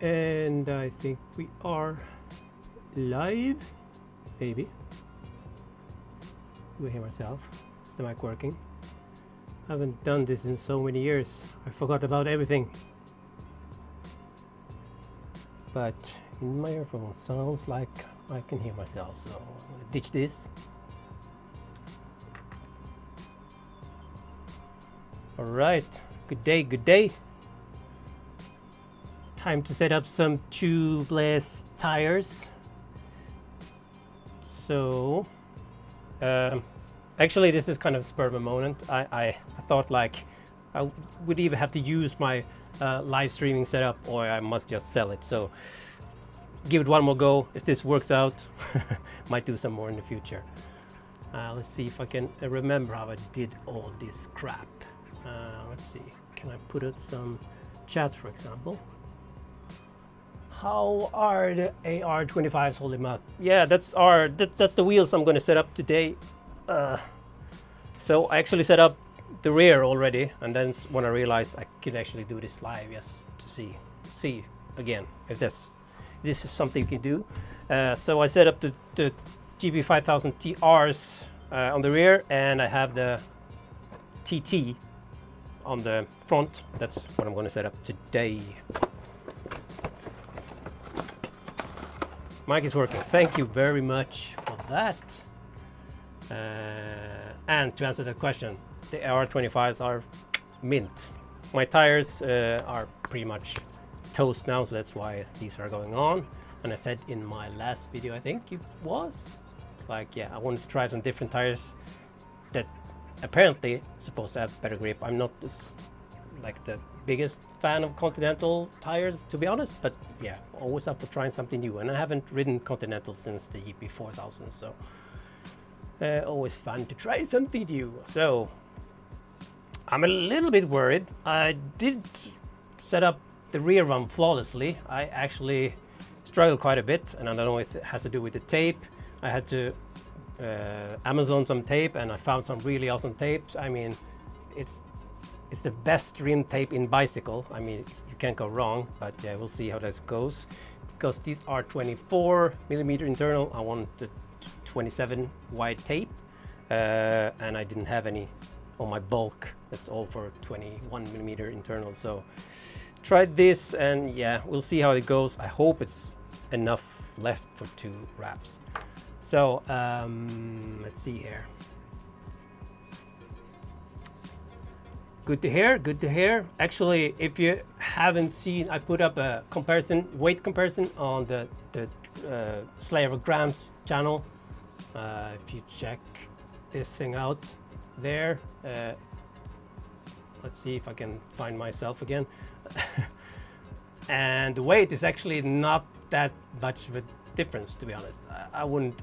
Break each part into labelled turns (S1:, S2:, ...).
S1: And I think we are live, maybe. Do I hear myself? Is the mic working? I haven't done this in so many years. I forgot about everything. But in my earphone sounds like I can hear myself, so I'll ditch this. All right, good day, good day. Time to set up some tubeless tires. So, actually this is kind of spur of a moment. I thought like I would either have to use my live streaming setup or I must just sell it. So give it one more go. If this works out, might do some more in the future. Let's see if I can remember how I did all this crap. Let's see, can I put out some chats, for example? How are the AR25s holding up? Yeah, that's the wheels I'm going to set up today. So I actually set up the rear already, and then when I realized I could actually do this live, yes, to see again if this is something you can do. So I set up the GP5000TRs on the rear, and I have the TT on the front. That's what I'm going to set up today. Mic is working. Thank you very much for that. And to answer that question, the AR25s are mint. My tires are pretty much toast now, so that's why these are going on. And I said in my last video, I think it was, like, yeah, I wanted to try some different tires that apparently supposed to have better grip. I'm not this, like, the biggest fan of Continental tires, to be honest, but yeah, always up for trying something new. And I haven't ridden Continental since the GP5000, so always fun to try something new. So I'm a little bit worried. I did set up the rear one flawlessly. I actually struggled quite a bit, and I don't know if it has to do with the tape. I had to Amazon some tape, and I found some really awesome tapes. I mean, it's the best rim tape in bicycle. I mean, you can't go wrong, but yeah, we'll see how this goes. Because these are 24mm internal, I want the 27 wide tape, and I didn't have any on my bulk. That's all for 21mm internal. So tried this, and yeah, we'll see how it goes. I hope it's enough left for 2 wraps. So let's see here. Good to hear, good to hear. Actually, if you haven't seen, I put up a weight comparison on the Slayer of Grams channel. If you check this thing out there, let's see if I can find myself again. And the weight is actually not that much of a difference, to be honest. I wouldn't,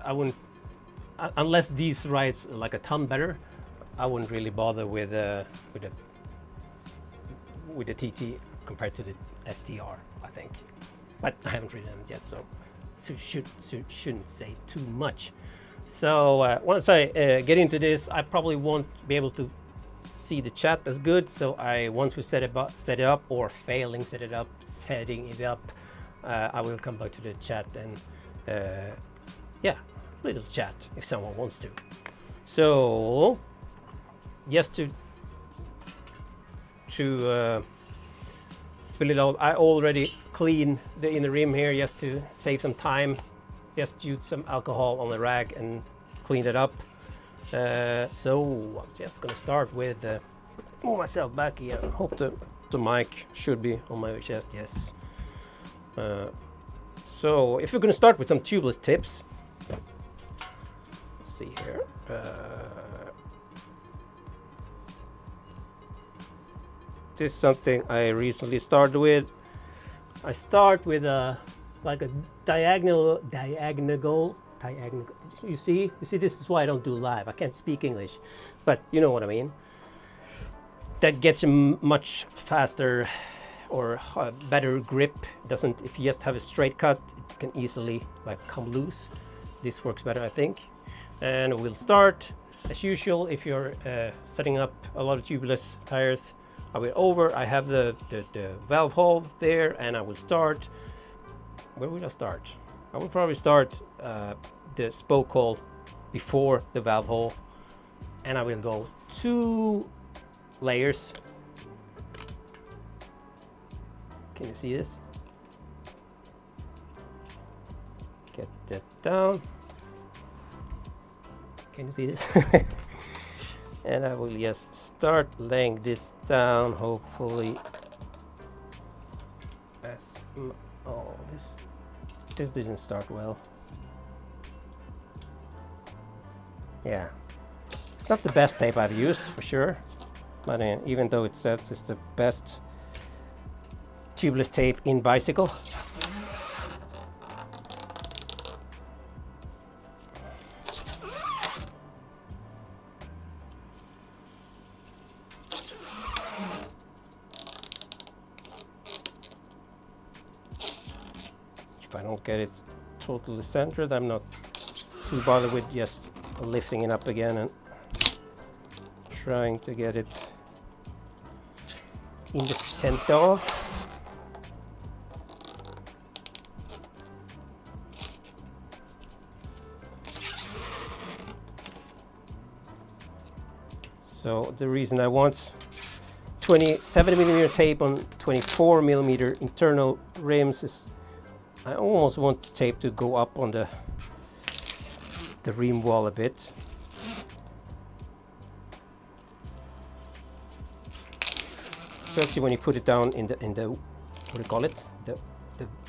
S1: unless these rides like a ton better, I wouldn't really bother with the TT compared to the STR, I think. But I haven't ridden them yet, so shouldn't say too much. So once I get into this, I probably won't be able to see the chat as good. So once we set it up, or setting it up, I will come back to the chat and yeah, little chat if someone wants to. So just to fill it out, I already cleaned the inner rim here just to save some time. Just used some alcohol on the rag and cleaned it up. So I'm just gonna start with move myself back here. I hope the mic should be on my chest. Yes. So if we're gonna start with some tubeless tips, let's see here. This is something I recently started with. I start with like a diagonal. You see, this is why I don't do live. I can't speak English, but you know what I mean. That gets you much faster or better grip. Doesn't, if you just have a straight cut, it can easily like come loose. This works better, I think. And we'll start as usual. If you're setting up a lot of tubeless tires, I will over. I have the valve hole there, and I will start. Where will I start? I will probably start the spoke hole before the valve hole, and I will go 2 layers. Can you see this? Get that down. Can you see this? And I will just start laying this down, hopefully. As oh, this didn't start well. Yeah, it's not the best tape I've used for sure, but even though it says it's the best tubeless tape in bicycle, if I don't get it totally centered, I'm not too bothered with just lifting it up again and trying to get it in the center. So the reason I want 27mm tape on 24mm internal rims is I almost want the tape to go up on the rim wall a bit. Especially when you put it down in the what do you call it? The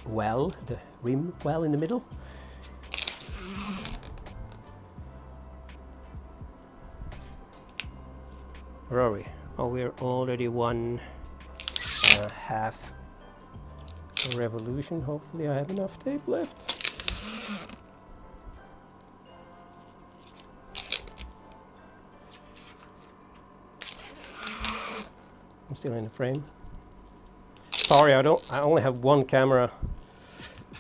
S1: well, the rim well in the middle. Where are we? Oh, we're already 1.5 revolution. Hopefully I have enough tape left. I'm still in the frame. Sorry, I only have one camera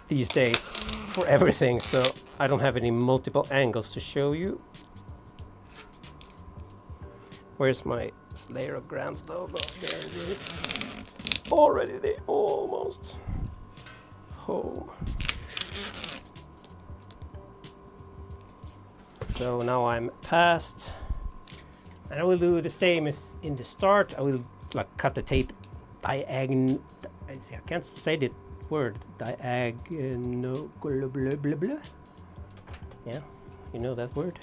S1: these days for everything, so I don't have any multiple angles to show you. Where's my Slayer of Grants logo? There it is. Already there, almost home. So now I'm past, and I will do the same as in the start. I will like cut the tape diagonal. I can't say the word diagonal. Blah, blah, blah, blah. Yeah, you know that word.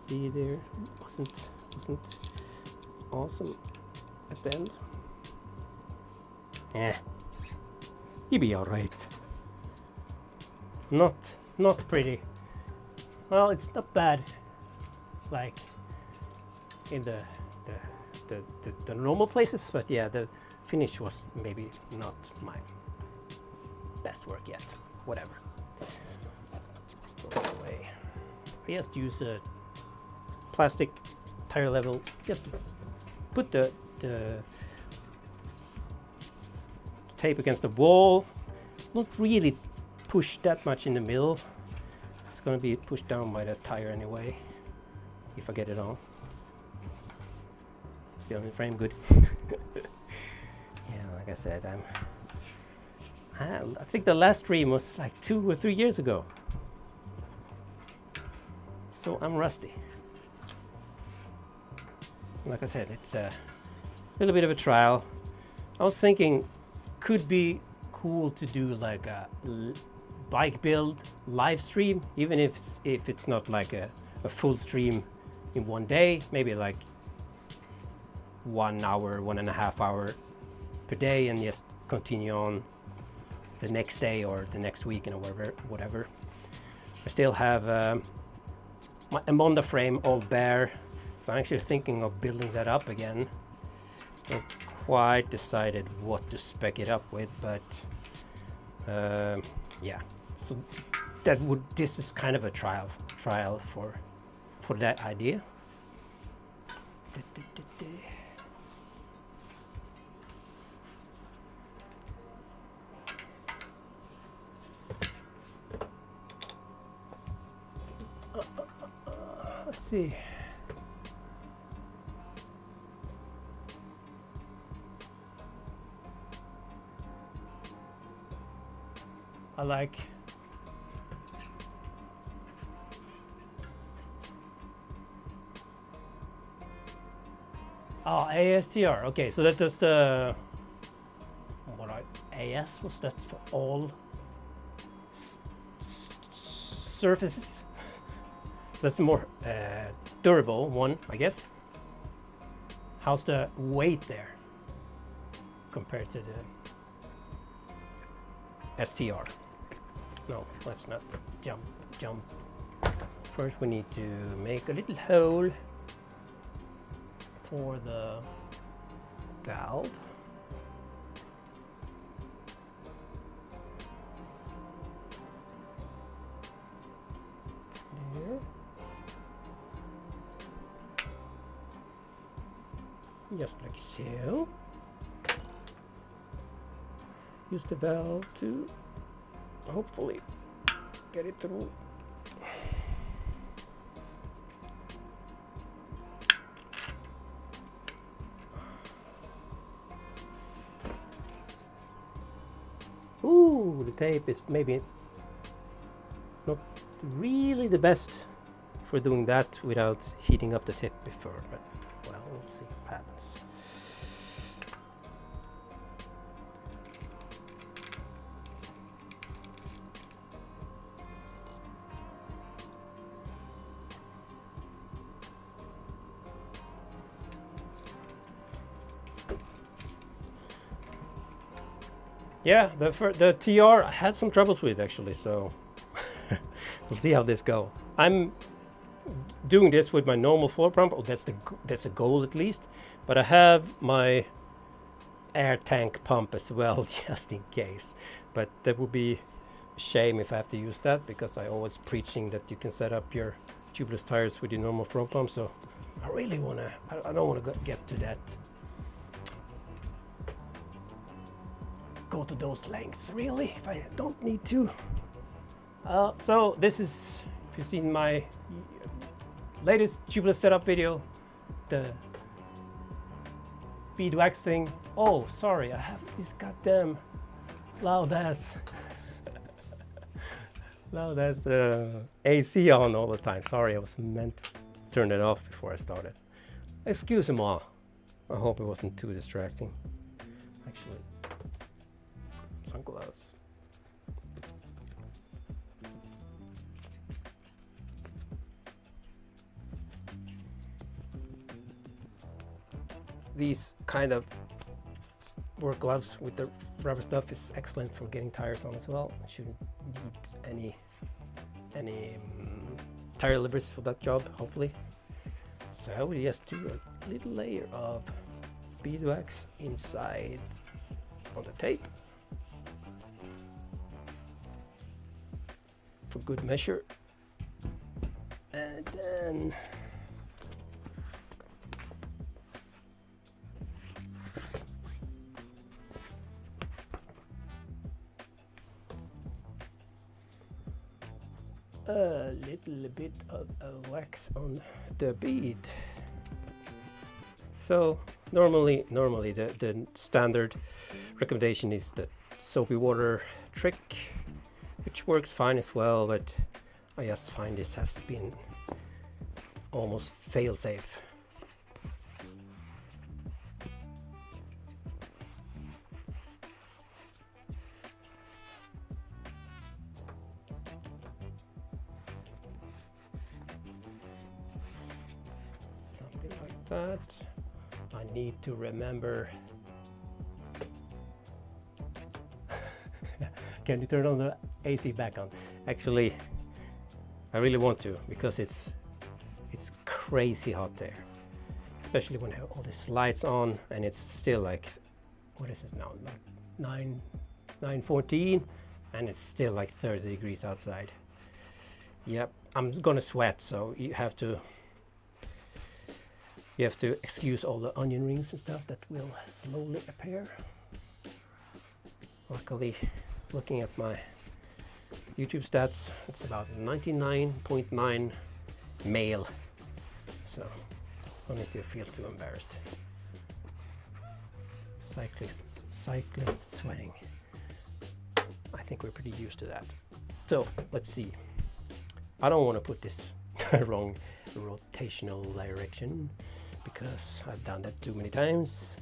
S1: See there, wasn't awesome at the end. Yeah, you'll be all right. Not pretty. Well, it's not bad, like in the normal places, but yeah, the finish was maybe not my best work yet. Whatever. So anyway, I just use a plastic tire level just to put the tape against the wall. Not really push that much in the middle. It's going to be pushed down by the tire anyway, if I get it on. Still in frame, good. Yeah, like I said, I think the last stream was like 2 or 3 years ago. So I'm rusty. Like I said, it's a little bit of a trial. I was thinking could be cool to do like a bike build live stream, even if it's not like a full stream in one day, maybe like 1 hour, 1.5 hour per day, and just continue on the next day or the next week, and whatever. I still have my Amonda frame all bare, so I'm actually thinking of building that up again. Not quite decided what to spec it up with, but yeah. So this is kind of a trial for that idea. see. I like ASTR. Okay, so that is the AS was that for all surfaces. So that's a more durable one, I guess. How's the weight there compared to the STR? No, let's not jump. First we need to make a little hole for the valve. There. Just like so. Use the valve to hopefully get it through. Ooh, the tape is maybe not really the best for doing that without heating up the tip before, but well, we'll see what happens. Yeah, the TR I had some troubles with actually, so we'll see how this go. I'm doing this with my normal floor pump. Oh, that's the goal at least. But I have my air tank pump as well, just in case. But that would be a shame if I have to use that, because I always preaching that you can set up your tubeless tires with your normal floor pump. So I really wanna. I don't want to get to that. Go to those lengths really if I don't need to. So this is, if you've seen my latest tubeless setup video, the beadwax thing. Oh, sorry, I have this goddamn loud ass AC on all the time. Sorry, I was meant to turn it off before I started. Excuse me all. I hope it wasn't too distracting. Actually, sunglasses. These kind of work gloves with the rubber stuff is excellent for getting tires on as well. Shouldn't need any tire livers for that job, hopefully. So I will just do a little layer of beadwax inside on the tape for good measure, and then a little bit of wax on the bead. So normally the standard recommendation is the soapy water trick, which works fine as well, but I just find this has been almost fail-safe. Something like that. I need to remember. Can you turn on the AC back on? Actually, I really want to, because it's crazy hot there, especially when I have all these lights on, and it's still like, what is it now, like 9:14, and it's still like 30 degrees outside. Yep, I'm gonna sweat, so you have to excuse all the onion rings and stuff that will slowly appear. Luckily, looking at my YouTube stats, it's about 99.9 male so don't need to feel too embarrassed. Cyclists sweating. I think we're pretty used to that. So let's see. I don't want to put this wrong rotational direction because I've done that too many times.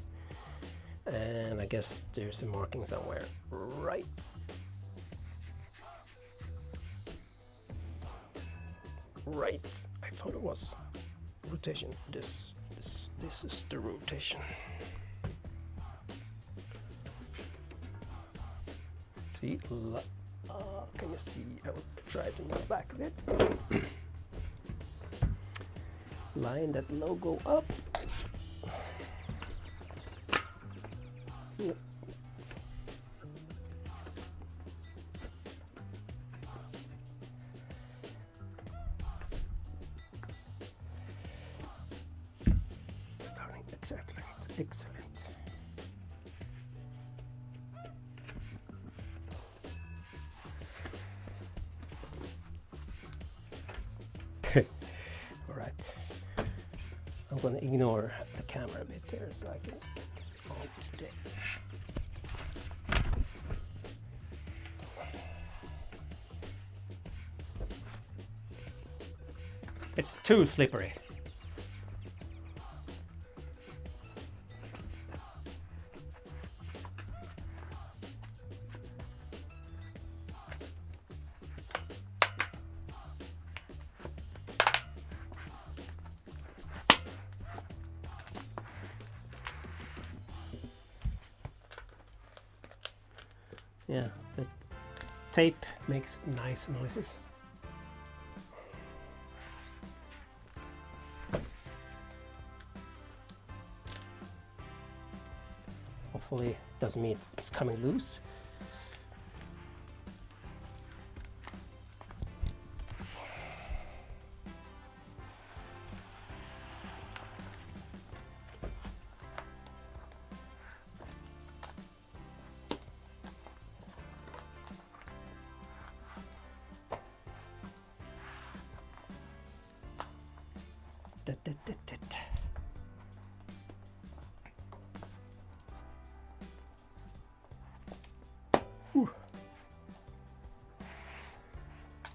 S1: And I guess there's a marking somewhere, right? Right, I thought it was rotation. This is the rotation. See, can you see? I will try to move back a bit. Line that logo up. Yep. Starting exactly. Excellent. All right. I'm going to ignore the camera a bit here so I can get this on today. It's too slippery. Yeah, the tape makes nice noises. Hopefully it doesn't mean it's coming loose.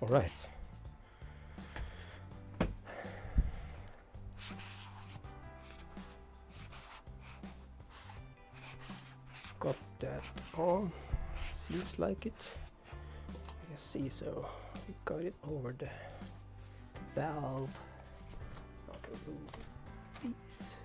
S1: All right. Got that on. Seems like it. You see, so we got it over the valve. Okay, remove these.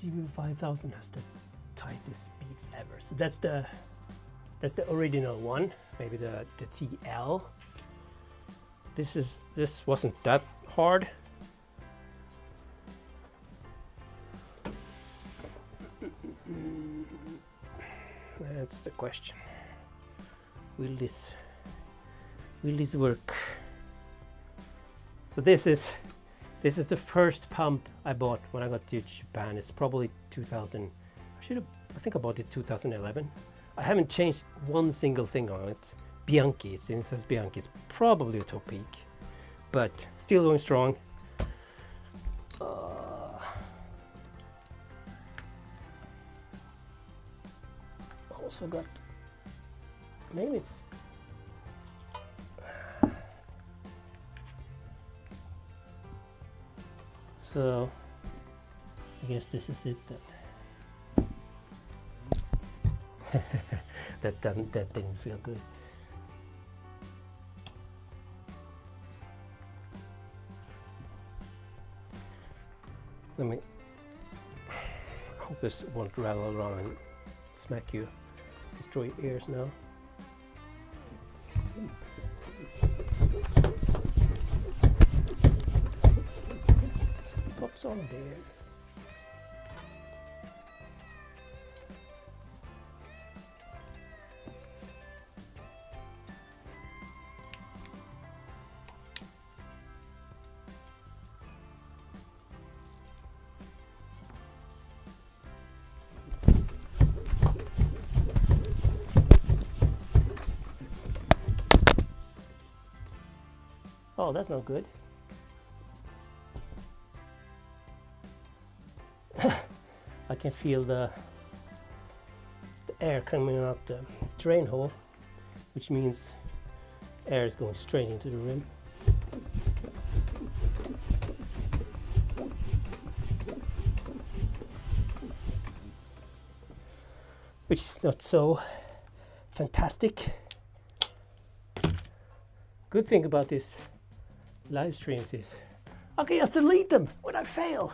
S1: GP5000 has the tightest speeds ever. So that's the original one. Maybe the TL. This wasn't that hard. That's the question. Will this work? So this is the first pump I bought when I got to Japan. It's probably 2000. I think I bought it 2011. I haven't changed one single thing on it. Bianchi, it says Bianchi. It's probably a top peak, but still going strong. Almost forgot. Maybe it's. So I guess this is it then. that didn't feel good. I hope this won't rattle around and smack you, destroy your ears now. Pops on there. Oh, that's not good. I can feel the air coming out the drain hole, which means air is going straight into the rim. Which is not so fantastic. Good thing about this live streams is I can just delete them when I fail.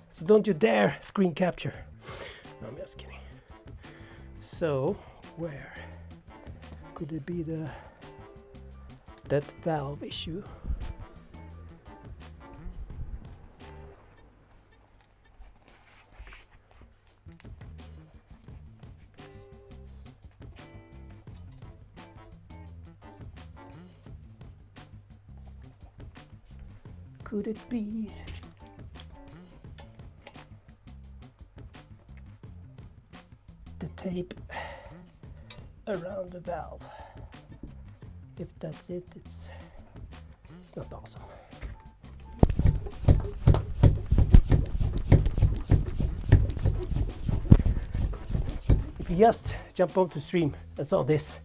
S1: So don't you dare screen capture. No, I'm just kidding. So where could it be that valve issue? Could it be the tape around the valve? If that's it, it's not awesome. If you just jump onto stream and saw this,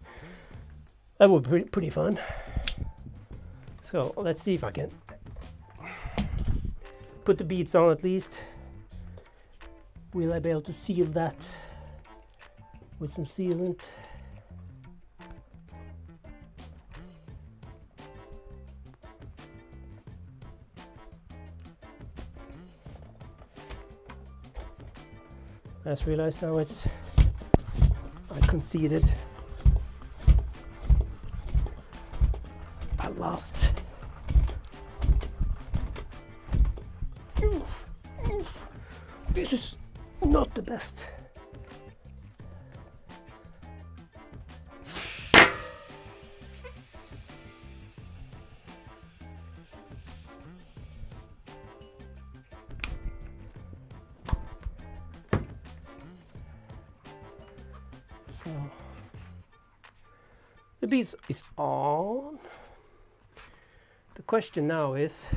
S1: that would be pretty fun. So let's see if I can put the beads on at least. Will I be able to seal that with some sealant? I just realized now I conceded. I lost. This is not the best. So the bead is on. The question now is,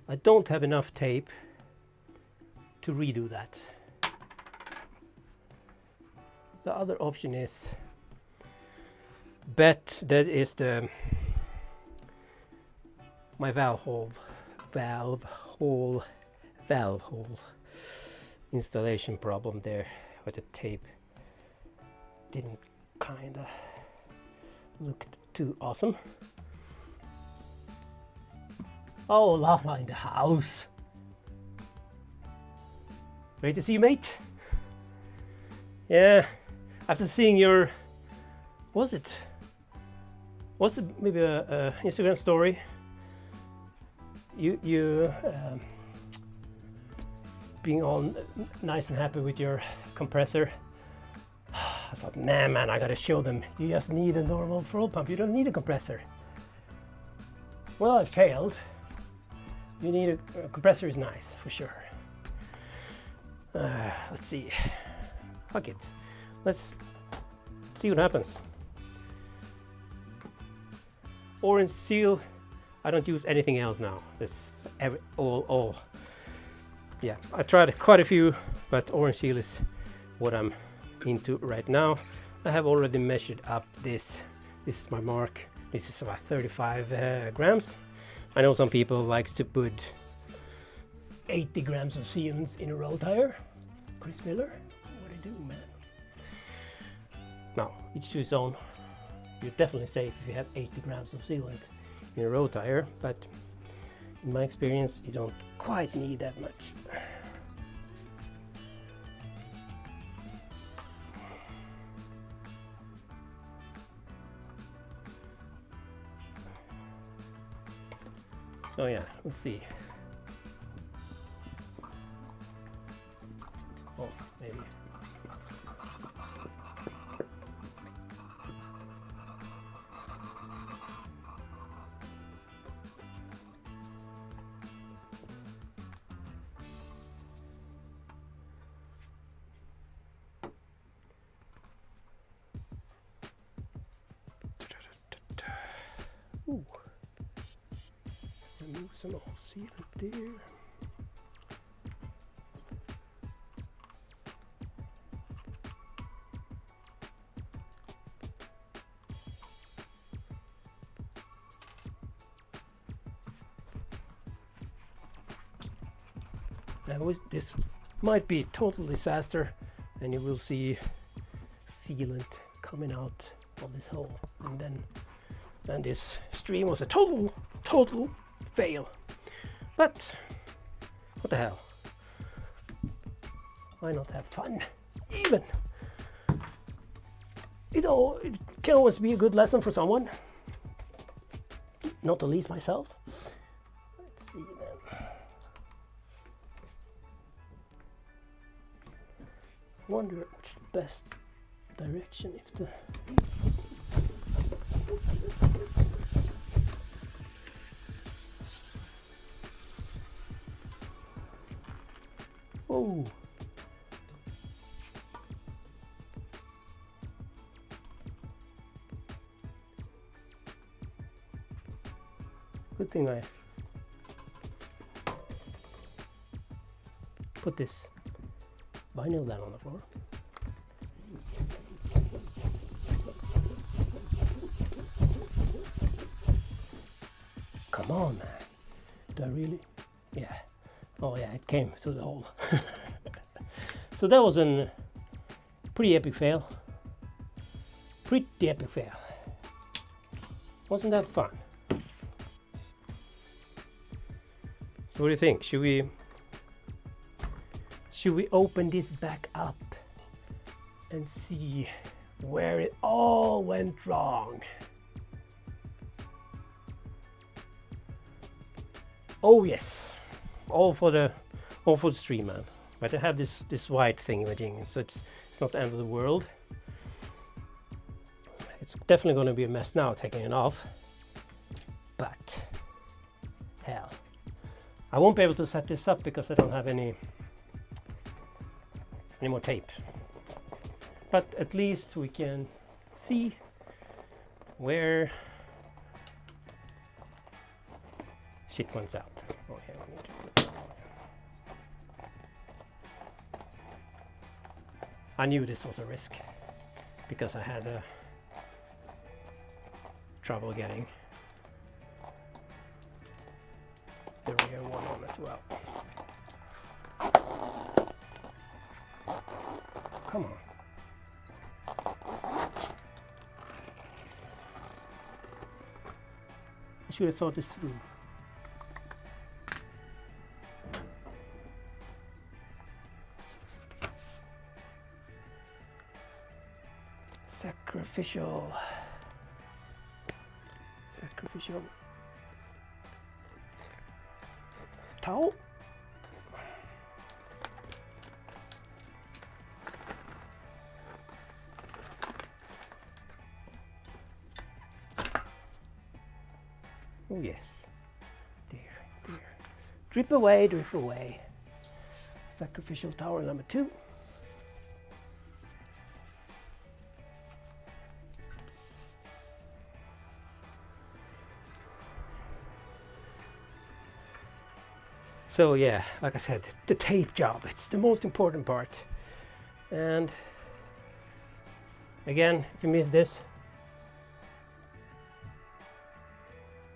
S1: I don't have enough tape to redo that. The other option is bet that is my valve hole installation problem there, with the tape didn't kinda look too awesome. Oh, Lama in the house. Great to see you, mate. Yeah, after seeing your, was it maybe a Instagram story? You being all nice and happy with your compressor. I thought, nah, man, I gotta show them. You just need a normal fuel pump. You don't need a compressor. Well, I failed. You need a compressor is nice for sure. Let's see. Fuck it. Let's see what happens. Orange seal. I don't use anything else now. It's all. Yeah, I tried quite a few, but orange seal is what I'm into right now. I have already measured up this. This is my mark. This is about 35 grams. I know some people likes to put 80 grams of sealants in a roll tire. Chris Miller, what do you do, man? No, each to his own. You're definitely safe if you have 80 grams of sealant in a roll tire, but in my experience, you don't quite need that much. So yeah, let's see. Oh, maybe. Ooh. Remove some old sealant there. This might be a total disaster, and you will see sealant coming out of this hole, and then this stream was a total fail. But what the hell? Why not have fun? Even it can always be a good lesson for someone, not the least myself. Let's see then. Wonder which the best direction if the oh good thing I put this vinyl down on the floor. Come on, man. Do I really? Yeah. Oh yeah, it came through the hole. So that was a pretty epic fail. Pretty epic fail. Wasn't that fun? So what do you think? Should we open this back up and see where it all went wrong? Oh yes, all for the stream, man. But I have this white thing imaging, so it's not the end of the world. It's definitely going to be a mess now taking it off. But hell, I won't be able to set this up because I don't have any more tape. But at least we can see where shit went out. Oh yeah, we need to put it. I knew this was a risk because I had trouble getting the rear one on as well. Come on. I should have thought this through. Sacrificial towel. Oh yes, there. Drip away. Sacrificial tower number 2. So yeah, like I said, the tape job, it's the most important part. And again, if you miss this,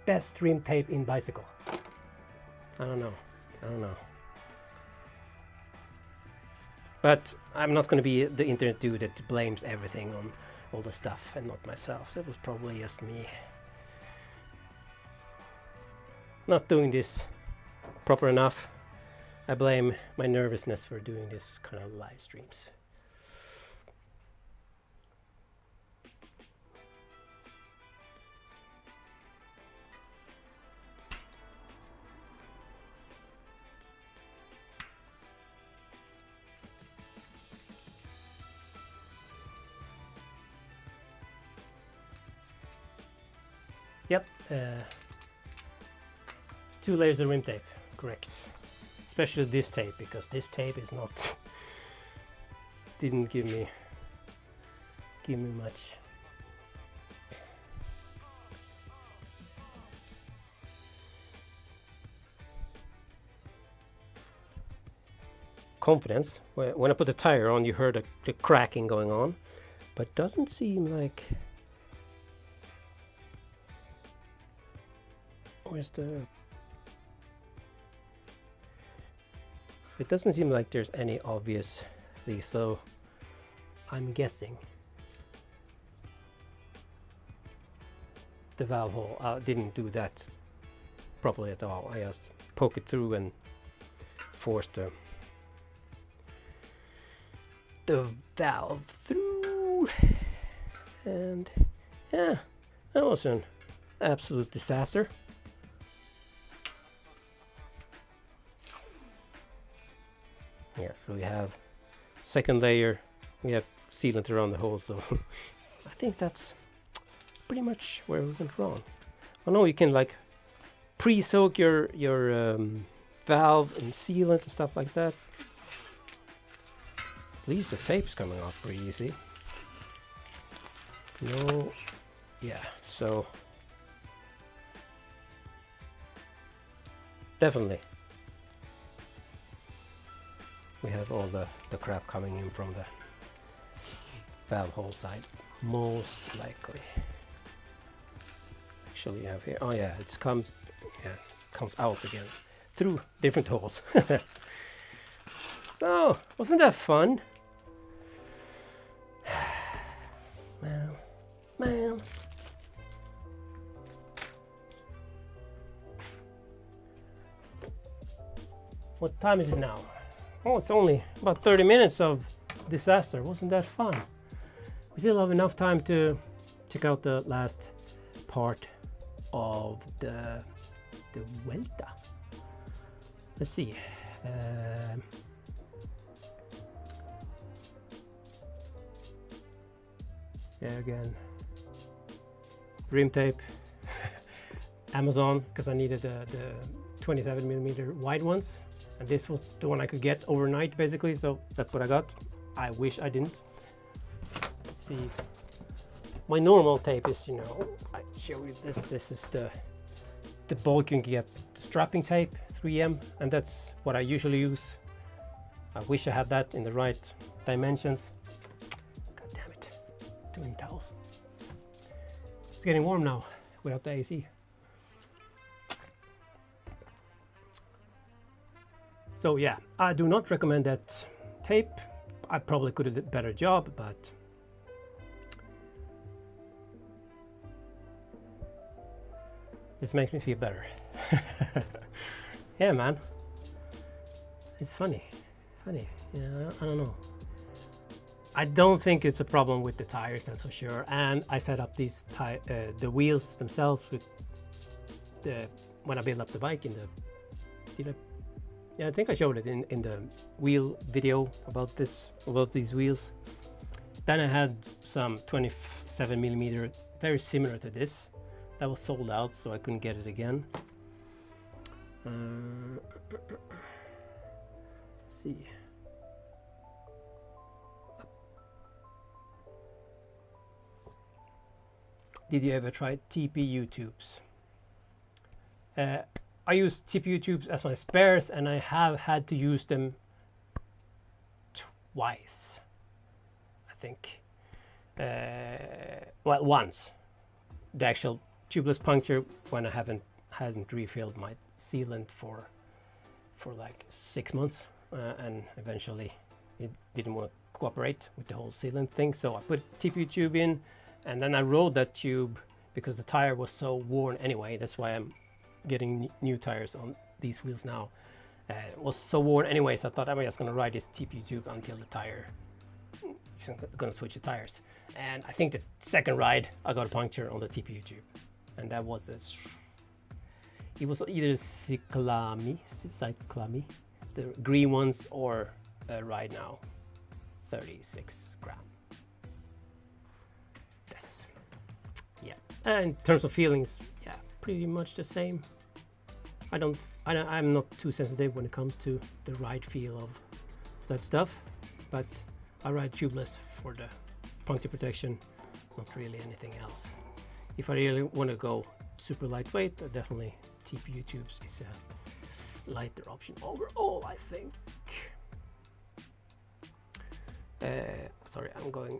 S1: best rim tape in bicycle. I don't know. But I'm not going to be the internet dude that blames everything on all the stuff and not myself. That was probably just me not doing this proper enough. I blame my nervousness for doing this kind of live streams. Yep, 2 layers of rim tape, correct. Especially this tape, because this tape is not didn't give me much. confidence. When I put the tire on, you heard the cracking going on, but doesn't seem like... Where's the... It doesn't seem like there's any obvious thing, so I'm guessing the valve hole didn't do that properly at all. I just poke it through and force the valve through, and yeah, that was an absolute disaster. Yeah, so we have second layer, we have sealant around the hole, so I think that's pretty much where we went wrong. I know you can like pre-soak your valve and sealant and stuff like that. At least the tape's coming off pretty easy. No, yeah, so definitely we have all the crap coming in from the valve hole side, most likely. Actually, you have here, oh yeah, it comes out again through different holes. So, wasn't that fun? Man. What time is it now? Oh, it's only about 30 minutes of disaster. Wasn't that fun? We still have enough time to check out the last part of the Vuelta. Let's see. Yeah, again, rim tape, Amazon, because I needed the 27mm wide ones, and this was the one I could get overnight basically, so that's what I got. I wish I didn't. Let's see. My normal tape is, you know, I show you this. This is the bulk you can get, the strapping tape, 3M, and that's what I usually use. I wish I had that in the right dimensions. God damn it, doing towels. It's getting warm now without the AC. So yeah, I do not recommend that tape. I probably could have did a better job, but this makes me feel better. Yeah, man. It's funny. Yeah, I don't know. I don't think it's a problem with the tires, that's for sure. And I set up these the wheels themselves with when I built up the bike in the. Yeah, I think I showed it in the wheel video about these wheels. Then I had some 27mm, very similar to this. That was sold out, so I couldn't get it again. Let's see. Did you ever try TPU tubes? I use TPU tubes as my spares, and I have had to use them twice, I think. Well, once. The actual tubeless puncture when I hadn't refilled my sealant for like 6 months, and eventually it didn't want to cooperate with the whole sealant thing, so I put TPU tube in, and then I rode that tube because the tire was so worn anyway. That's why I'm getting new tires on these wheels now. It was so worn anyway, so I thought I'm just gonna ride this TPU tube until the tire, it's gonna switch the tires. And I think the second ride I got a puncture on the TPU tube, and that was it was either cyclami, the green ones, or Ride Now 36 gram. Yes. Yeah. And in terms of feelings, yeah, pretty much the same. I'm not too sensitive when it comes to the ride feel of that stuff, but I ride tubeless for the puncture protection, not really anything else. If I really want to go super lightweight, definitely TPU tubes is a lighter option overall, I think. Sorry, I'm going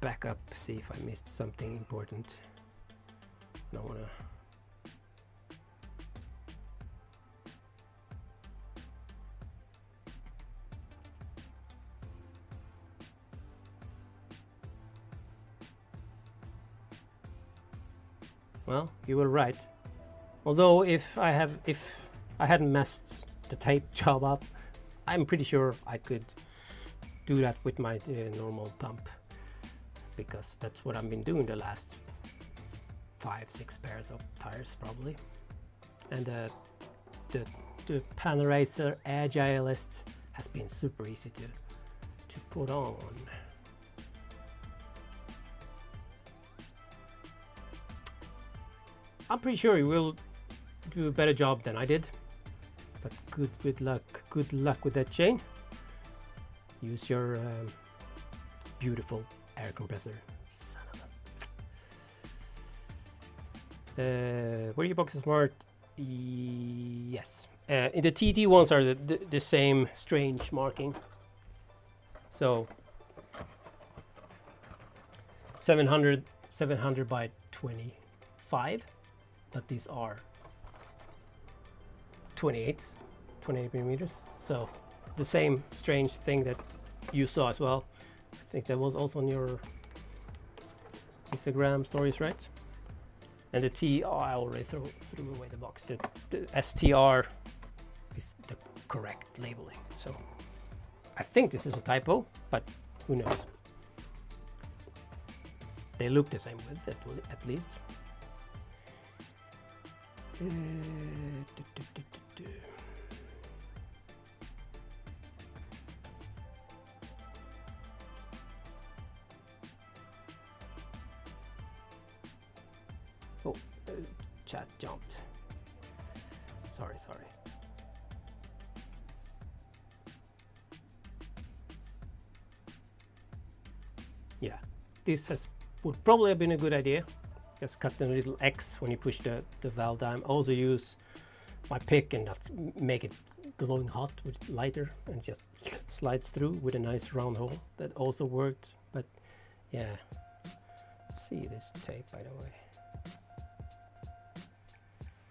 S1: back up, see if I missed something important. I don't want to. Well, you were right. Although if I hadn't messed the tape job up, I'm pretty sure I could do that with my normal pump, because that's what I've been doing the last 5-6 pairs of tires probably. And the Panaracer Agilist has been super easy to put on. I'm pretty sure you will do a better job than I did, but good luck with that chain. Use your beautiful air compressor. Son of a... were your boxes smart? Yes. In the TT ones are the same strange marking. So 700 by 25. But these are 28 millimeters. So the same strange thing that you saw as well. I think that was also on your Instagram stories, right? And the T, oh, I already threw away the box. The STR is the correct labeling. So I think this is a typo, but who knows? They look the same width at least. Oh, chat jumped. Sorry. Yeah, this would probably have been a good idea. Just cut the little X when you push the valve down. Also use my pick and not make it glowing hot with lighter, and just slides through with a nice round hole. That also worked, but yeah. Let's see this tape, by the way.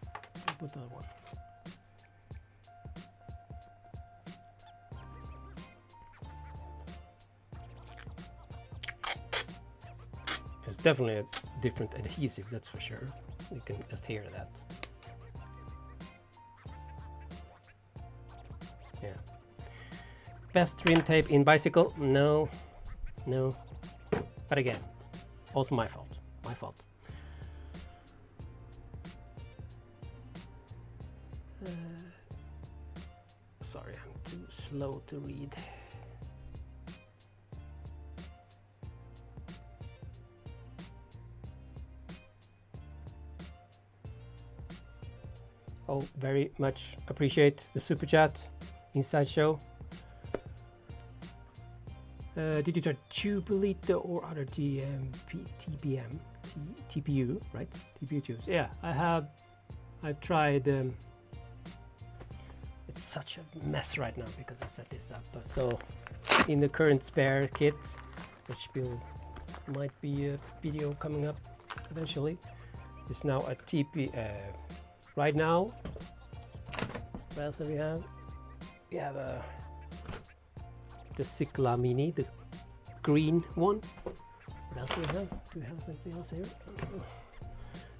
S1: I'll put that one. It's definitely a different adhesive, that's for sure. You can just hear that. Yeah. Best trim tape in bicycle? No. But again, also my fault. Sorry, I'm too slow to read. Oh, very much appreciate the super chat. Inside show. Did you try Tubeless or other TPU, right? TPU tubes. Yeah, I have. I've tried. It's such a mess right now because I set this up. So, in the current spare kit, which might be a video coming up eventually, is now a TP. Right now, what else do we have? We have the Cicla Mini, the green one. What else do we have? Do we have something else here?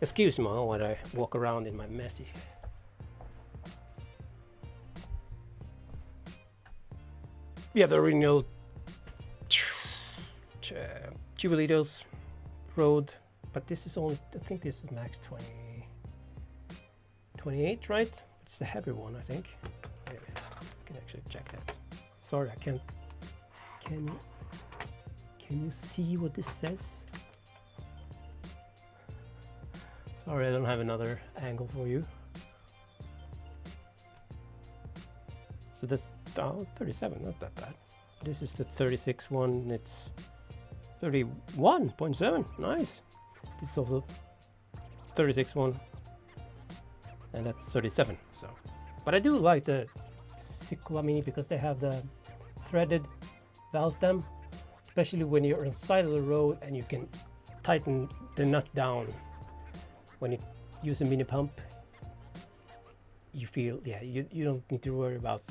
S1: Excuse me while I walk around in my messy. We have the original Tubeless Road, but this is only, I think this is max 28, right? It's the heavy one, I think. Maybe I can actually check that. Sorry, I can't. Can you see what this says? Sorry, I don't have another angle for you. So that's 37, not that bad. This is the 36 one. It's 31.7. Nice. This is also 36 one. And that's 37. So, but I do like the Cicla Mini because they have the threaded valve stem, especially when you're on the side of the road and you can tighten the nut down. When you use a mini pump, you feel, yeah, you don't need to worry about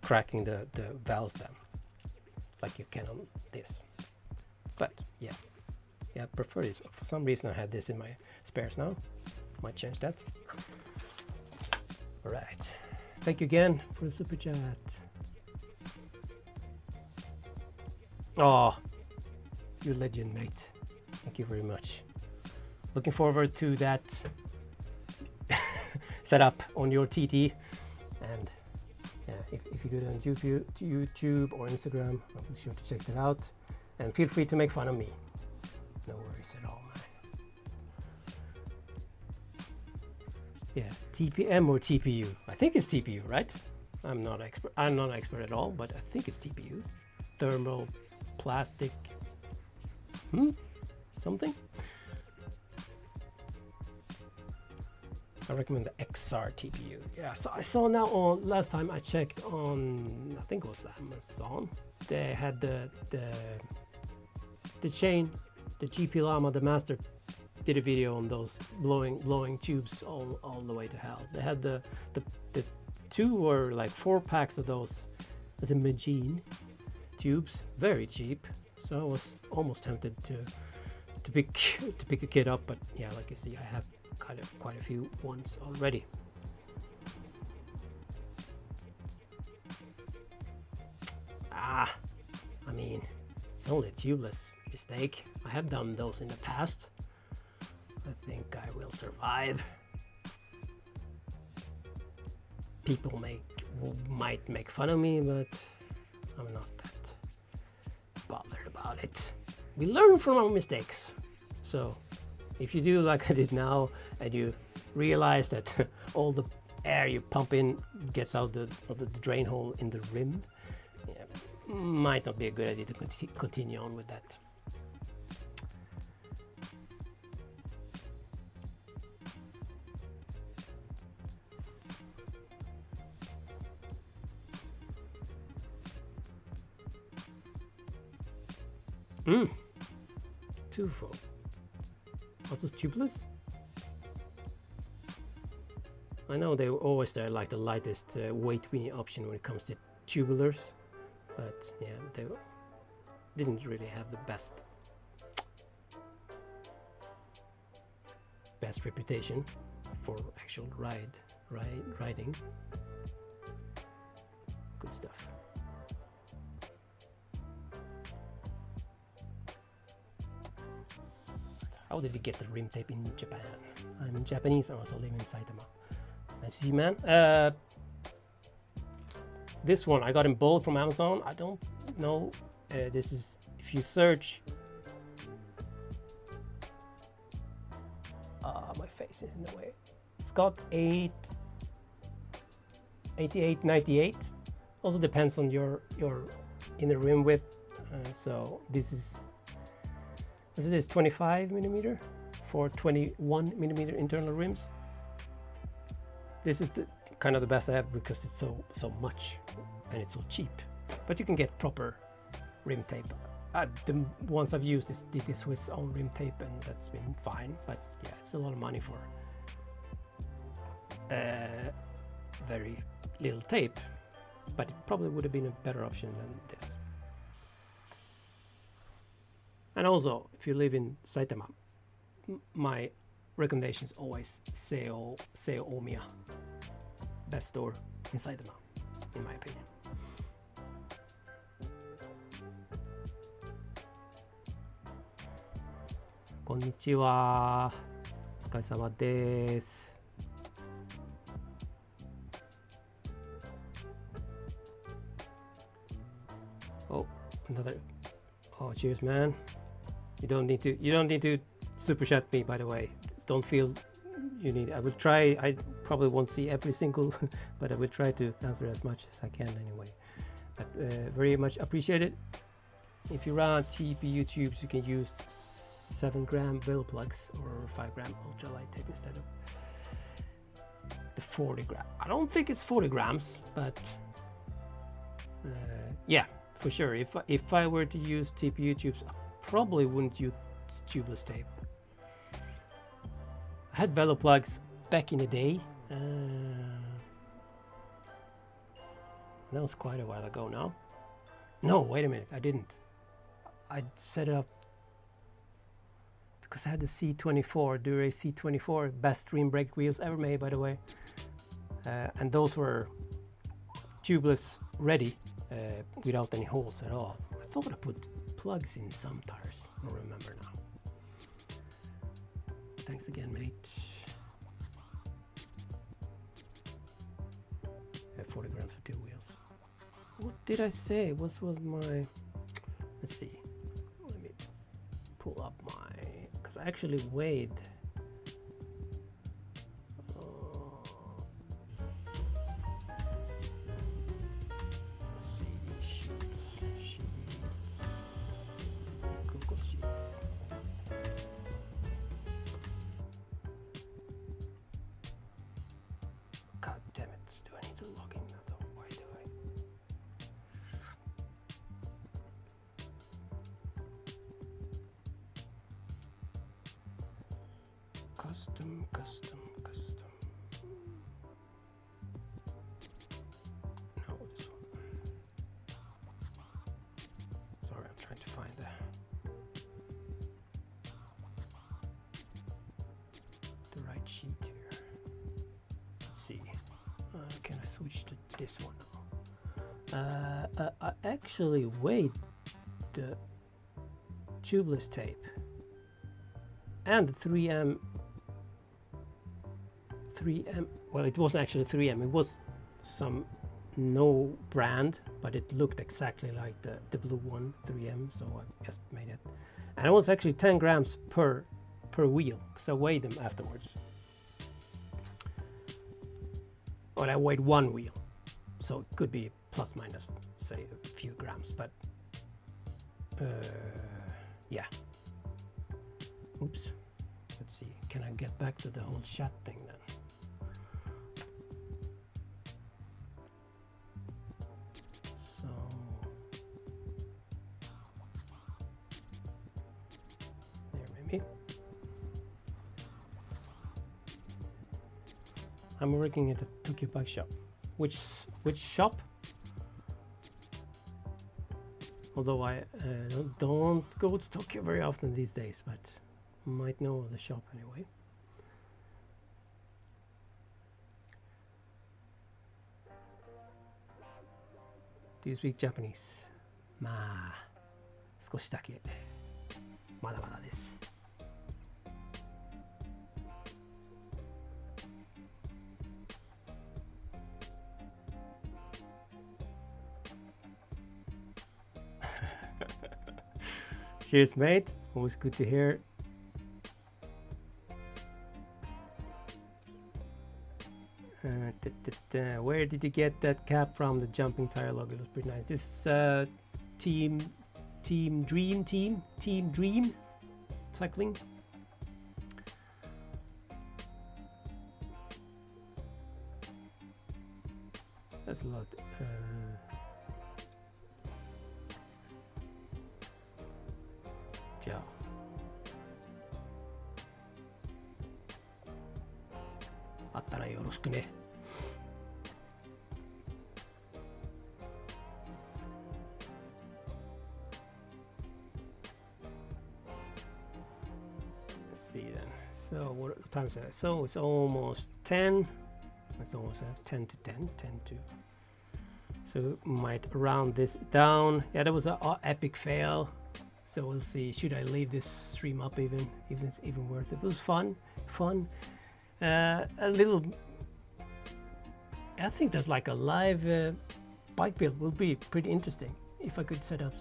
S1: cracking the valve stem like you can on this. But yeah, I prefer this. For some reason I have this in my spares now. Might change that. All right, thank you again for the super chat. Oh, you're legend, mate. Thank you very much. Looking forward to that setup on your TT. And yeah, if you do it on YouTube or Instagram, I'll be sure to check that out. And feel free to make fun of me. No worries at all, man. Yeah, TPM or TPU? I think it's TPU, right? I'm not expert. I'm not an expert at all, but I think it's TPU. Thermal plastic. Something. I recommend the XR TPU. Yeah, so I saw now on last time I checked on, I think it was Amazon. They had the chain, the GP Llama, the master, did a video on those blowing tubes all the way to hell. They had the 2 or like 4 packs of those as a machine tubes, very cheap. So I was almost tempted to pick a kit up, but yeah, like you see, I have quite a few ones already. I mean, it's only a tubeless mistake. I have done those in the past. I think I will survive. People might make fun of me, but I'm not that bothered about it. We learn from our mistakes. So if you do like I did now and you realize that all the air you pump in gets out of the drain hole in the rim, yeah, might not be a good idea to continue on with that. Twofold. What is tubeless? I know they always there like the lightest weight winning option when it comes to tubulars, but yeah, they didn't really have the best reputation for actual riding. Good stuff. How did you get the rim tape in Japan? I'm Japanese and also live in Saitama. Nice to see you, man. This one I got in bulk from Amazon. I don't know. This is, if you search, my face is in the way. It's got 8898. Also depends on your inner rim width. So this is 25 millimeter for 21 millimeter internal rims. This is the kind of the best I have because it's so much and it's so cheap. But you can get proper rim tape. The ones I've used is DT Swiss own rim tape, and that's been fine. But yeah, it's a lot of money for very little tape. But it probably would have been a better option than this. And also, if you live in Saitama, my recommendation is always Seo Omiya. Best store in Saitama, in my opinion. Konnichiwa. お疲れ様です。Oh, another. Oh, cheers, man. You don't need to super chat me, by the way. Don't feel you need. I will try. I probably won't see every single, but I will try to answer as much as I can anyway. But very much appreciated. If you run TPU tubes, you can use 7-gram bill plugs or 5-gram ultralight tape instead of the 40 gram. I don't think it's 40 grams, but Yeah, for sure. If I were to use TPU tubes, I probably wouldn't use tubeless tape. I had Velo plugs back in the day. That was quite a while ago now. No, wait a minute, I didn't. I set it up because I had the C24, Dura C24, best stream brake wheels ever made, by the way. And those were tubeless ready, without any holes at all. I thought I put plugs in some tires. I don't remember now. Thanks again, mate. 40 grams for 2 wheels. What did I say? What was my... Let's see. Let me pull up my... Because I actually weighed... Custom. No, this one. Sorry, I'm trying to find the right sheet here. Let's see. Can I switch to this one now? I actually weighed the tubeless tape and the 3M. Well, it wasn't actually 3M, it was some no brand, but it looked exactly like the blue one, 3M, so I just made it. And it was actually 10 grams per wheel, because I weighed them afterwards. Well, I weighed one wheel, so it could be plus minus, say, a few grams, but yeah. Oops. Let's see, can I get back to the whole chat thing then? So, there maybe. I'm working at the Tokyo bike shop. Which shop? Although I don't go to Tokyo very often these days, but might know the shop anyway. Do you speak Japanese? まあ少しだけまだまだです。Cheers, mate. Always good to hear. Where did you get that cap from? The jumping tire logo looks pretty nice. This is Team Dream Cycling. That's a lot. Ja. Attara yoroshiku ne. Let's see then. So what time is it? So it's almost 10. It's almost 10 to 10. 10 to. So might round this down. Yeah, that was an epic fail. So we'll see. Should I leave this stream up even it's even worth it? It was fun. A little. I think that's like a live bike build will be pretty interesting if I could set up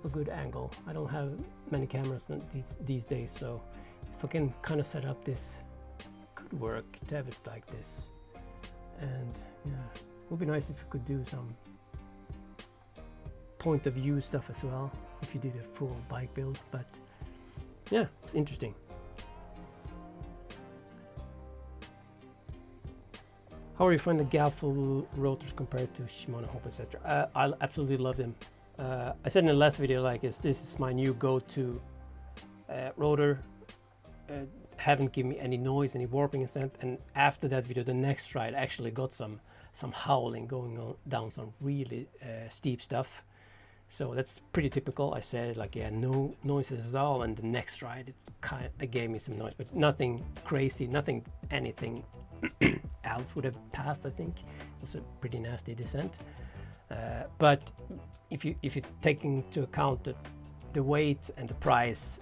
S1: a good angle. I don't have many cameras these days, so if I can kind of set up this, could work to have it like this. And yeah, it would be nice if you could do some point of view stuff as well if you did a full bike build, but yeah, it's interesting. How are you find the Galful rotors compared to Shimano Hope, etc.? I absolutely love them. I said in the last video, like, this is my new go-to rotor. Haven't given me any noise, any warping and after that video, the next ride actually got some howling going on down some really steep stuff. So that's pretty typical. I said, like, yeah, no noises at all, and the next ride it gave me some noise, but nothing crazy, anything else would have passed. I think it was a pretty nasty descent, but if you take into account the weight and the price,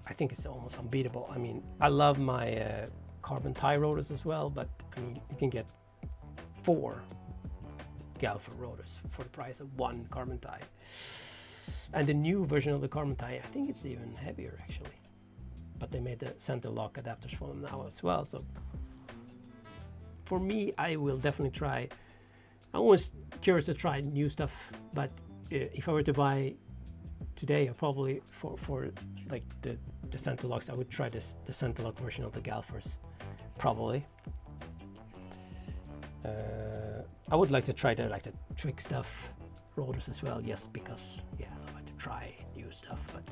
S1: I think it's almost unbeatable. I mean, I love my carbon tie rotors as well, but I mean, you can get 4 Galfur rotors for the price of 1 carbon tie. And the new version of the carbon tie, I think it's even heavier actually. But they made the center lock adapters for them now as well. So for me, I will definitely try. I'm always curious to try new stuff, but if I were to buy today, I probably for like the center locks, I would try the center lock version of the Galfurs, probably. I would like to try the trick stuff rotors as well, yes, because yeah, I like to try new stuff, but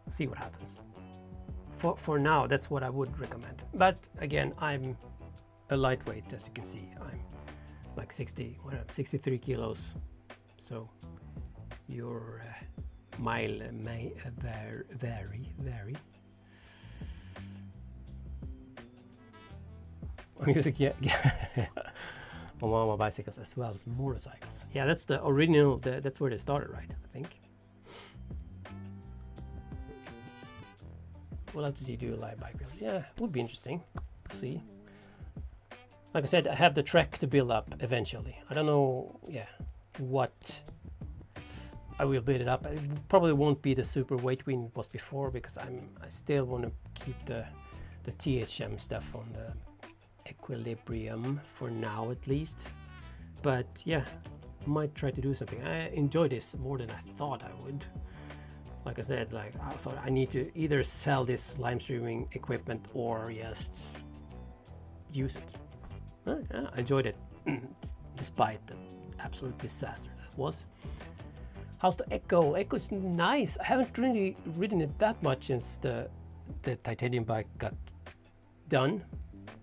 S1: see what happens. For now, that's what I would recommend. But again, I'm a lightweight, as you can see. I'm like 63 kilos, so your mile may vary. Music, yeah. On my bicycles as well as motorcycles. Yeah, that's the original. That's where they started, right? I think. We'll have to see, do a live bike build. Yeah, it would be interesting. We'll see. Like I said, I have the Trek to build up eventually. I don't know, yeah, what I will build it up. It probably won't be the super weight wing it was before, because I still want to keep the THM stuff on the equilibrium for now at least. But yeah, might try to do something. I enjoy this more than I thought I would. Like I said, like I thought I need to either sell this lime streaming equipment or just use it. Yeah, I enjoyed it despite the absolute disaster that was. How's the Echo? Echo's nice. I haven't really ridden it that much since the titanium bike got done.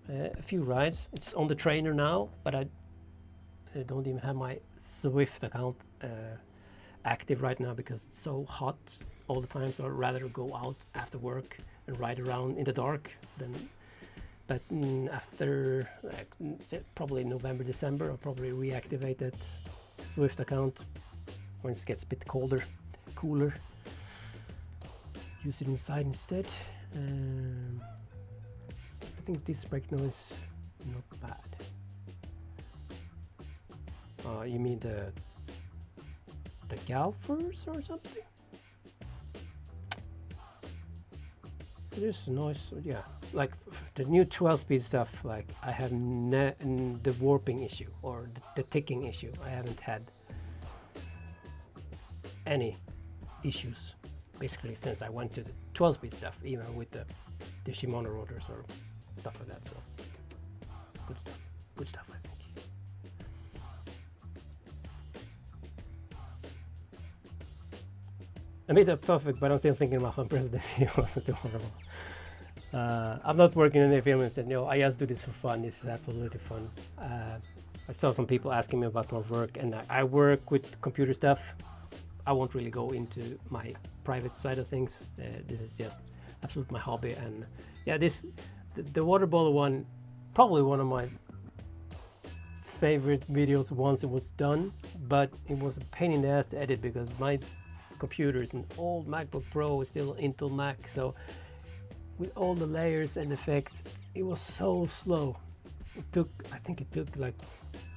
S1: A few rides. It's on the trainer now, but I don't even have my Swift account active right now because it's so hot all the time. So I'd rather go out after work and ride around in the dark than. But after probably November, December, I'll probably reactivate that Swift account once it gets a bit cooler. Use it inside instead. I think this brake noise not bad. You mean the Galfurs or something? There's noise, yeah. Like the new 12-speed stuff, like I have the warping issue or the ticking issue. I haven't had any issues basically since I went to the 12-speed stuff, even with the Shimano rotors or stuff like that. So good stuff I think. A bit off topic, but I'm still thinking about how the video wasn't too horrible. I'm not working in any film and said, no, I just do this for fun. This is absolutely fun. I saw some people asking me about my work, and I work with computer stuff. I won't really go into my private side of things. This is just absolutely my hobby. And yeah, the water bottle one, probably one of my favorite videos once it was done, but it was a pain in the ass to edit because my computer is an old MacBook Pro, it's still an Intel Mac, so with all the layers and effects, it was so slow. I think it took like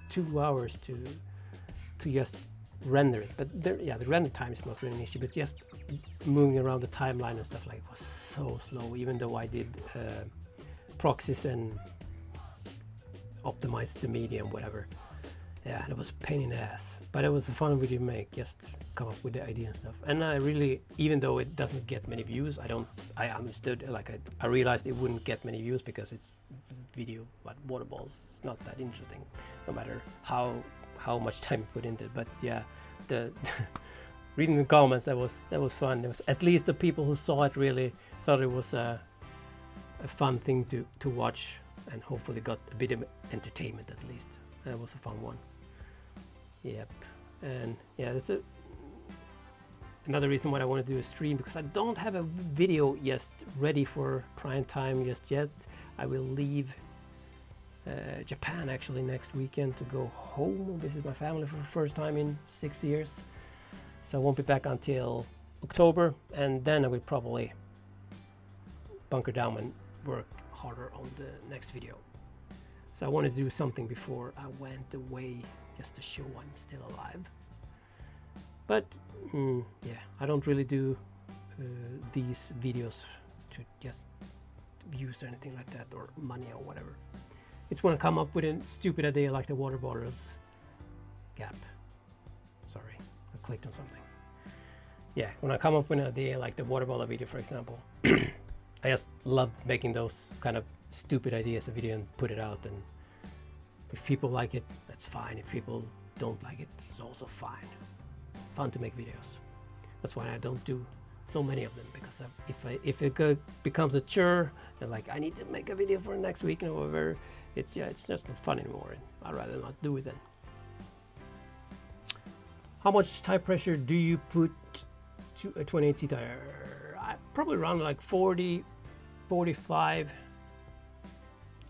S1: 2 hours to just render it. But the render time is not really an issue, but just moving around the timeline and stuff like it was so slow, even though I did proxies and optimized the medium, whatever. yeah, it was a pain in the ass, but it was a fun video to make, just come up with the idea and stuff. And I really, even though it doesn't get many views, I understood, like I realized it wouldn't get many views because it's video about water balls. It's not that interesting, no matter how much time you put into it. But yeah, the reading the comments, that was fun. It was, at least the people who saw it really thought it was a fun thing to watch, and hopefully got a bit of entertainment at least. That was a fun one. Yep. And yeah, that's another reason why I want to do a stream, because I don't have a video just ready for prime time just yet. I will leave Japan actually next weekend to go home and visit my family for the first time in 6 years. So I won't be back until October, and then I will probably bunker down and work harder on the next video. So I wanted to do something before I went away, just to show I'm still alive. But yeah, I don't really do these videos to just views or anything like that, or money or whatever. It's when I come up with a stupid idea like the water bottles gap. Sorry, I clicked on something. Yeah, when I come up with an idea like the water bottle video, for example, I just love making those kind of stupid ideas a video and put it out. And if people like it, that's fine. If people don't like it, it's also fine. Fun to make videos. That's why I don't do so many of them, because if it becomes a chore, and like I need to make a video for next week and whatever, it's just not fun anymore, and I'd rather not do it then. How much tire pressure do you put to a 28C tire? I probably around like 40, 45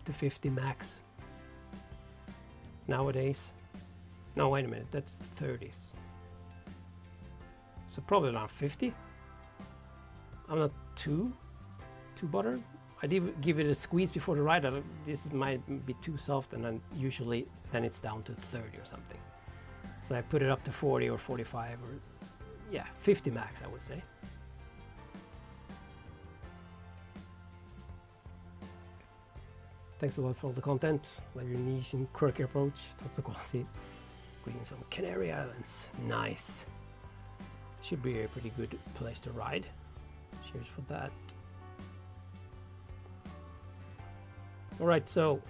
S1: to 50 max nowadays. No, wait a minute, that's 30s. So probably around 50. I'm not too bothered. I did give it a squeeze before the ride. This might be too soft, and then usually then it's down to 30 or something. So I put it up to 40 or 45, or yeah, 50 max, I would say. Thanks a lot for all the content. Love your niche and quirky approach. Lots of quality. Greetings from Canary Islands. Nice. Should be a pretty good place to ride. Cheers for that. Alright, so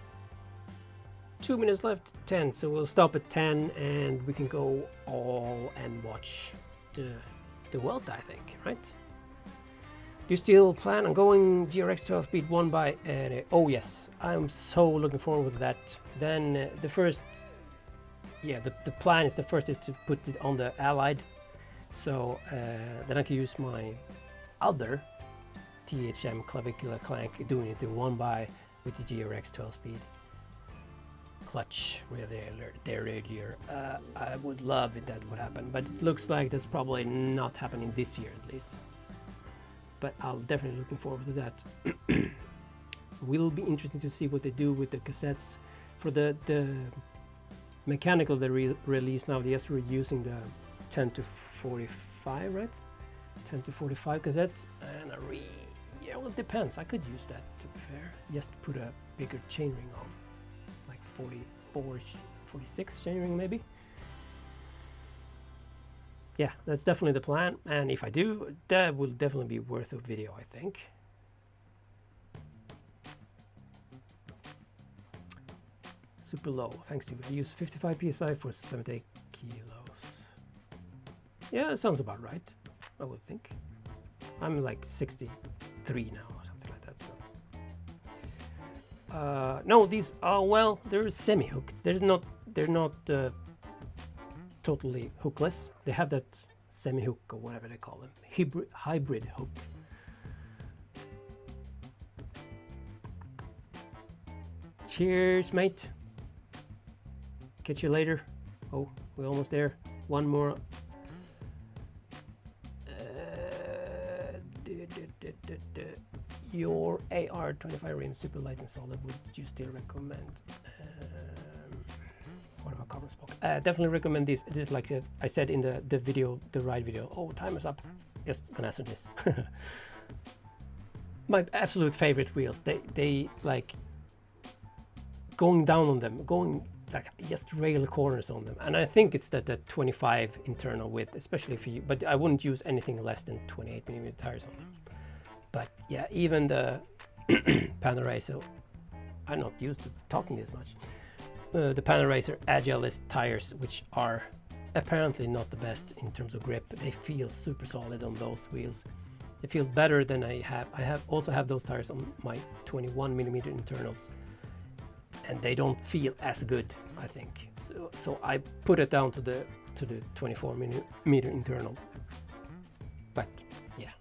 S1: 2 minutes left, 10. So we'll stop at 10 and we can go all and watch the Vuelta, I think, right? Do you still plan on going GRX 12 speed 1 by? Oh yes, I'm so looking forward to that. Then the first, yeah, the plan is to put it on the Allied, so then I can use my other THM clavicular clank, doing it in 1 by with the GRX 12 speed clutch there earlier. I would love if that would happen, but it looks like that's probably not happening this year at least. But I'm definitely looking forward to that. Will be interesting to see what they do with the cassettes. For the mechanical they release now, yes, we're using the 10 to 45, right? 10 to 45 cassettes, and yeah, well, it depends. I could use that, to be fair. Just put a bigger chainring on, like 44, 46 chainring maybe. Yeah, that's definitely the plan, and if I do, that will definitely be worth a video, I think. Super low, thanks to you. I use 55 psi for 78 kilos. Yeah, that sounds about right, I would think. I'm like 63 now or something like that, so. No, these are, well, they're semi-hooked. They're not totally hookless. They have that semi-hook or whatever they call them, hybrid hook. Cheers, mate. Catch you later. Oh, we're almost there. One more. Your AR25 rim super light and solid. Would you still recommend? What about carbon spoke? Definitely recommend this. This is like I said in the video, the ride video. Oh, time is up. Just gonna answer this. My absolute favorite wheels. They like going down on them, going like just rail corners on them, and I think it's that 25 internal width, especially if you. But I wouldn't use anything less than 28mm tires on them. But yeah, even the Panaracer, I'm not used to talking this much. The Panaracer Agilist tires, which are apparently not the best in terms of grip, they feel super solid on those wheels. They feel better than I have. I also have those tires on my 21mm internals, and they don't feel as good, I think. So I put it down to the 24mm internal. But yeah,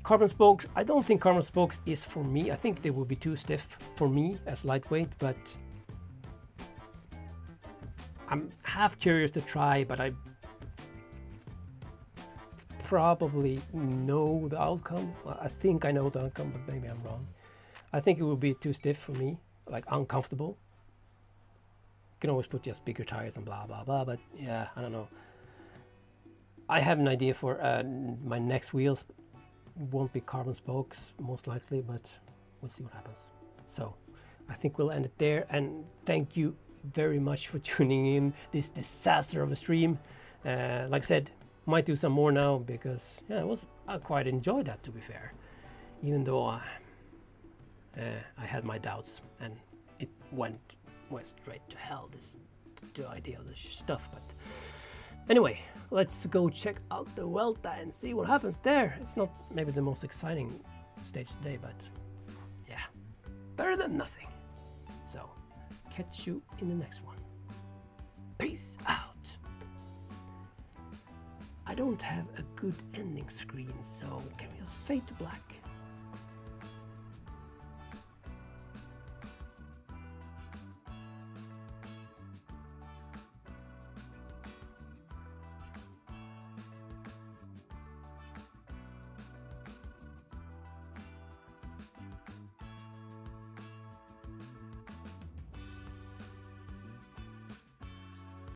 S1: carbon spokes. I don't think carbon spokes is for me. I think they will be too stiff for me as lightweight, but I'm half curious to try, but I probably know the outcome. Well, I think I know the outcome, but maybe I'm wrong. I think it will be too stiff for me, like uncomfortable. You can always put just bigger tires and blah blah blah, but yeah, I don't know. I have an idea for my next wheels. Won't be carbon spokes most likely, but we'll see what happens. So I think we'll end it there, and thank you very much for tuning in this disaster of a stream. Like I said, might do some more now, because yeah, I quite enjoyed that, to be fair, even though I had my doubts and it went straight to hell, the idea of this stuff. But anyway, let's go check out the Vuelta and see what happens there. It's not maybe the most exciting stage today, but yeah, better than nothing. So catch you in the next one. Peace out. I don't have a good ending screen, so can we just fade to black?